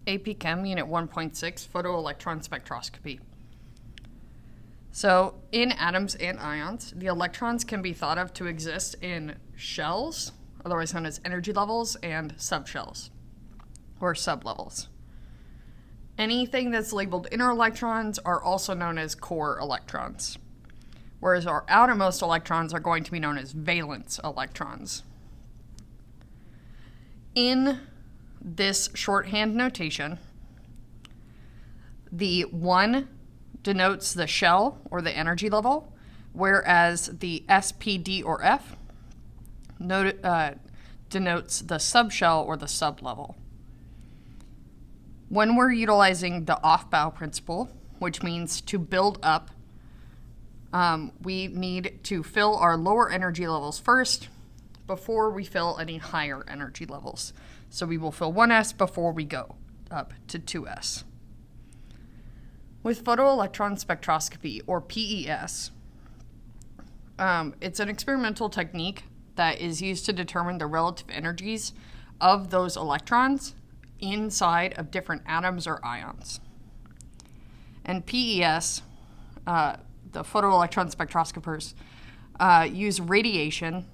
AP Chem Unit 1.6, Photoelectron Spectroscopy. So, in atoms and ions, the electrons can be thought of to exist in shells, otherwise known as energy levels, and subshells, or sublevels. Anything that's labeled inner electrons are also known as core electrons, whereas our outermost electrons are going to be known as valence electrons. In this shorthand notation, the 1 denotes the shell or the energy level, whereas the S, P, D, or F denotes the subshell or the sublevel. When we're utilizing the off-bow principle, which means to build up, we need to fill our lower energy levels first before we fill any higher energy levels. So we will fill 1s before we go up to 2s. With photoelectron spectroscopy, or PES, it's an experimental technique that is used to determine the relative energies of those electrons inside of different atoms or ions. And PES, the photoelectron spectroscopers, use radiation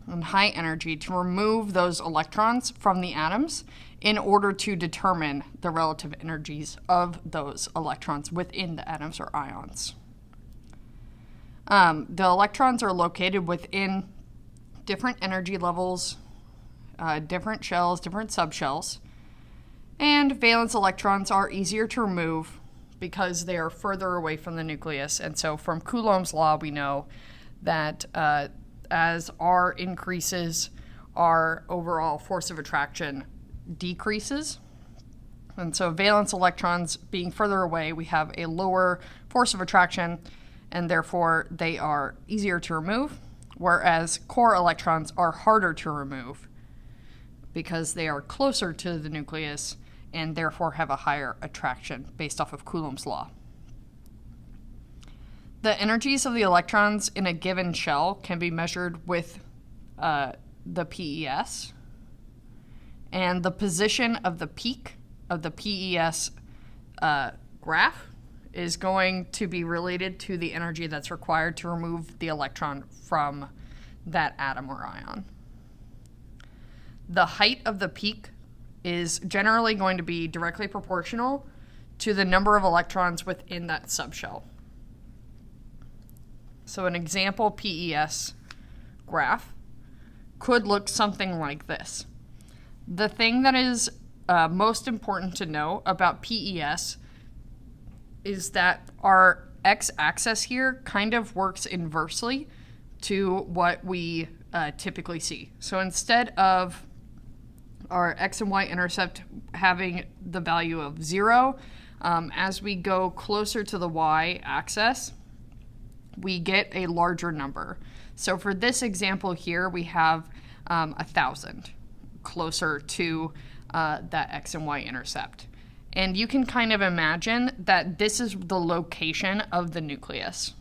and high energy to remove those electrons from the atoms in order to determine the relative energies of those electrons within the atoms or ions. The electrons are located within different energy levels, different shells, different subshells, and valence electrons are easier to remove because they are further away from the nucleus. And so from Coulomb's law, we know that as R increases, our overall force of attraction decreases. And so valence electrons being further away, we have a lower force of attraction, and therefore they are easier to remove, whereas core electrons are harder to remove because they are closer to the nucleus and therefore have a higher attraction based off of Coulomb's law. The energies of the electrons in a given shell can be measured with the PES, and the position of the peak of the PES graph is going to be related to the energy that's required to remove the electron from that atom or ion. The height of the peak is generally going to be directly proportional to the number of electrons within that subshell. So an example PES graph could look something like this. The thing that is most important to know about PES is that our x-axis here kind of works inversely to what we typically see. So instead of our x and y intercept having the value of 0, as we go closer to the y-axis, we get a larger number. So for this example here, we have 1,000 closer to that x and y intercept. And you can kind of imagine that this is the location of the nucleus.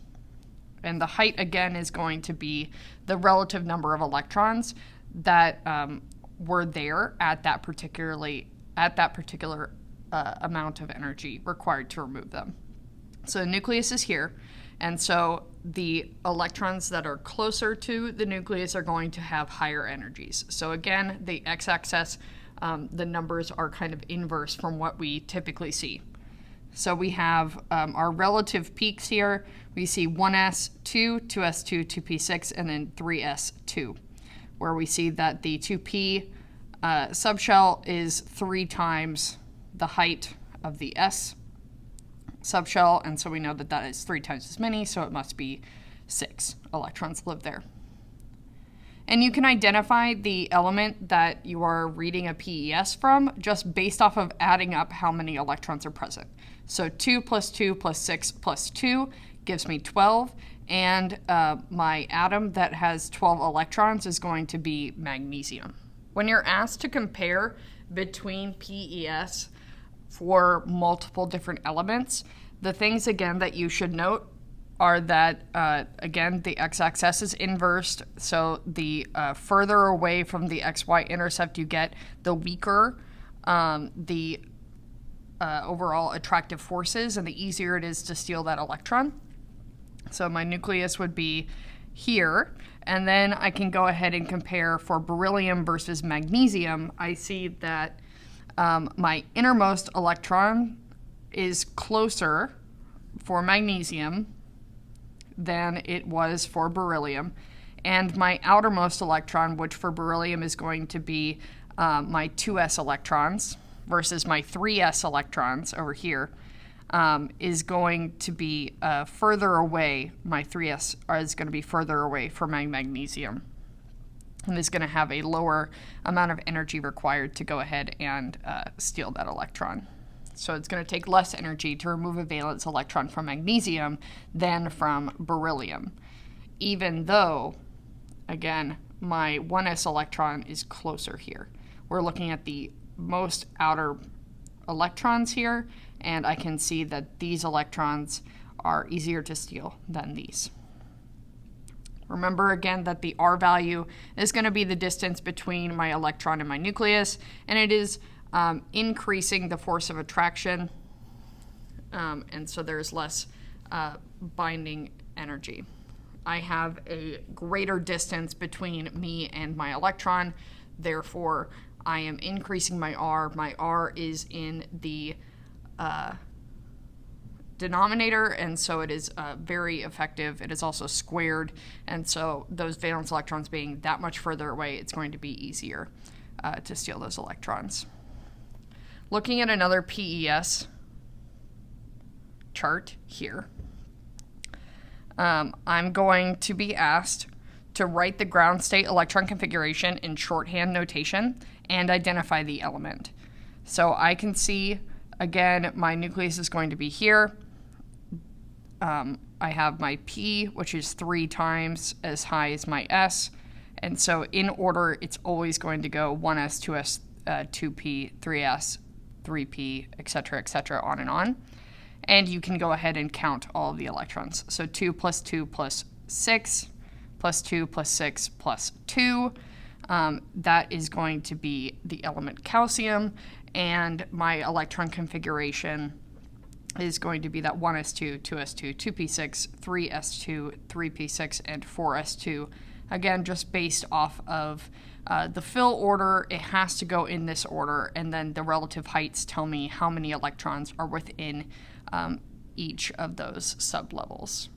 And the height, again, is going to be the relative number of electrons that were there at that particular amount of energy required to remove them. So the nucleus is here, and so the electrons that are closer to the nucleus are going to have higher energies. So again, the x-axis, the numbers are kind of inverse from what we typically see. So we have our relative peaks here. We see 1s2, 2s2, 2p6, and then 3s2, where we see that the 2p subshell is 3 times the height of the s subshell, and so we know that that is 3 times as many, so it must be 6 electrons live there. And you can identify the element that you are reading a PES from just based off of adding up how many electrons are present. So 2 plus 2 plus 6 plus 2 gives me 12, and my atom that has 12 electrons is going to be magnesium. When you're asked to compare between PES for multiple different elements, the things, again, that you should note are that, again, the x-axis is inversed, so the further away from the xy intercept you get, the weaker the overall attractive forces and the easier it is to steal that electron. So my nucleus would be here, and then I can go ahead and compare for beryllium versus magnesium. I see that my innermost electron is closer for magnesium than it was for beryllium, and my outermost electron, which for beryllium is going to be my 2s electrons versus my 3s electrons over here, is going to be further away. My 3s is going to be further away from my magnesium, and is going to have a lower amount of energy required to go ahead and steal that electron. So it's going to take less energy to remove a valence electron from magnesium than from beryllium, even though, again, my 1s electron is closer here. We're looking at the most outer electrons here, and I can see that these electrons are easier to steal than these. Remember again that the R value is going to be the distance between my electron and my nucleus, and it is increasing the force of attraction, and so there's less binding energy. I have a greater distance between me and my electron, therefore I am increasing my R. My R is in the denominator, and so it is very effective. It is also squared, and so those valence electrons being that much further away, it's going to be easier to steal those electrons. Looking at another PES chart here, I'm going to be asked to write the ground state electron configuration in shorthand notation and identify the element. So I can see, again, my nucleus is going to be here. I have my P, which is 3 times as high as my S. And so in order, it's always going to go 1s, 2s, 2p, 3s, 3p, etc., on and on. And you can go ahead and count all of the electrons. So 2 plus 2 plus 6, plus 2 plus 6 plus 2. That is going to be the element calcium, and my electron configuration is going to be that 1s2, 2s2, 2p6, 3s2, 3p6, and 4s2. Again, just based off of the fill order, it has to go in this order, and then the relative heights tell me how many electrons are within each of those sublevels.